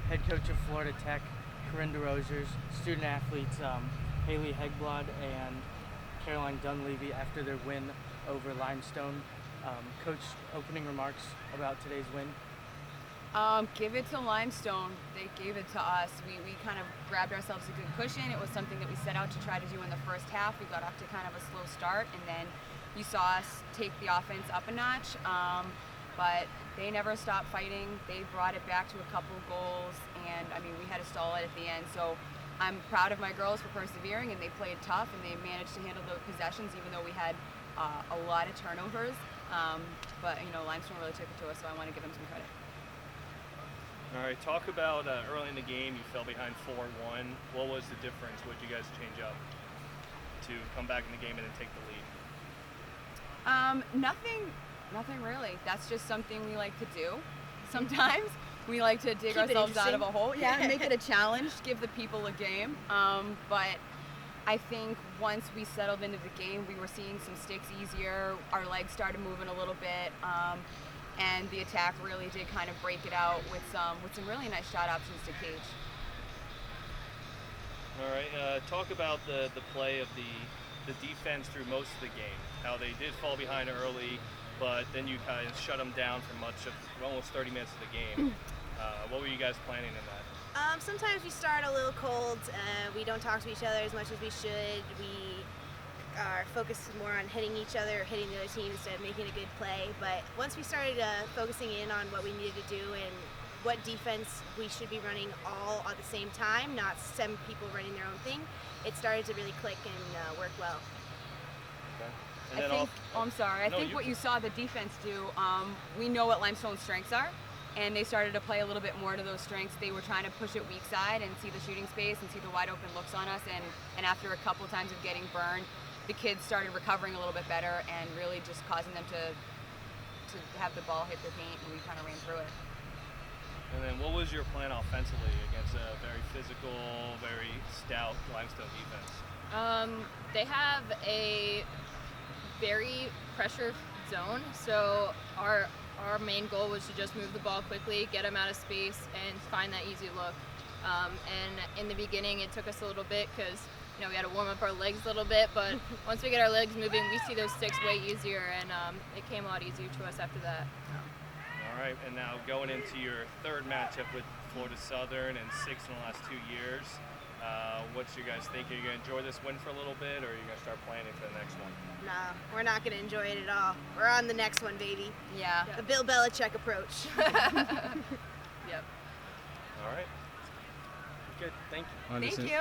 head coach of Florida Tech, Corinne Derosiers, student athletes Heggblod and Caroline Dunleavy after their win over Limestone. Coach, opening remarks about today's win? Give it to Limestone. They gave it to us. We kind of grabbed ourselves a good cushion. It was something that we set out to try to do in the first half. We got off to kind of a slow start, and then you saw us take the offense up a notch. But they never stopped fighting. They brought it back to a couple goals, and I mean, we had to stall it at the end. So I'm proud of my girls for persevering, and they played tough, and they managed to handle the possessions, even though we had a lot of turnovers. But you know, Limestone really took it to us, so I want to give them some credit. All right, talk about early in the game, you fell behind 4-1. What was the difference? What did you guys change up to come back in the game and then take the lead? Nothing really. That's just something we like to do. Sometimes we like to dig ourselves out of a hole. Yeah, make it a challenge, give the people a game. But I think once we settled into the game, we were seeing some sticks easier. Our legs started moving a little bit. And the attack really did kind of break it out with some really nice shot options to Cage. All right, talk about the play of the defense through most of the game. How they did fall behind early, but then you kind of shut them down for almost 30 minutes of the game. What were you guys planning in that? Sometimes we start a little cold. We don't talk to each other as much as we should. We are focused more on hitting each other or hitting the other team instead of making a good play. But once we started focusing in on what we needed to do and what defense we should be running all at the same time, not 7 people running their own thing, it started to really click and work well. Okay. And then I think what you saw the defense do, we know what Limestone's strengths are, and they started to play a little bit more to those strengths. They were trying to push it weak side and see the shooting space and see the wide open looks on us, and after a couple times of getting burned, the kids started recovering a little bit better and really just causing them to have the ball hit their paint, and we kind of ran through it. And then what was your plan offensively against a very physical, very stout Limestone defense? They have a very pressure zone, so our main goal was to just move the ball quickly, get them out of space, and find that easy look. And in the beginning, it took us a little bit because we had to warm up our legs a little bit, but once we get our legs moving, we see those sticks way easier, and it came a lot easier to us after that. All right, and now going into your third matchup with Florida Southern and 6 in the last 2 years, what's you guys think? Are you going to enjoy this win for a little bit, or are you going to start planning for the next one? No, we're not going to enjoy it at all. We're on the next one, baby. Yeah. The Bill Belichick approach. Yep. All right. Good, thank you. Thank you.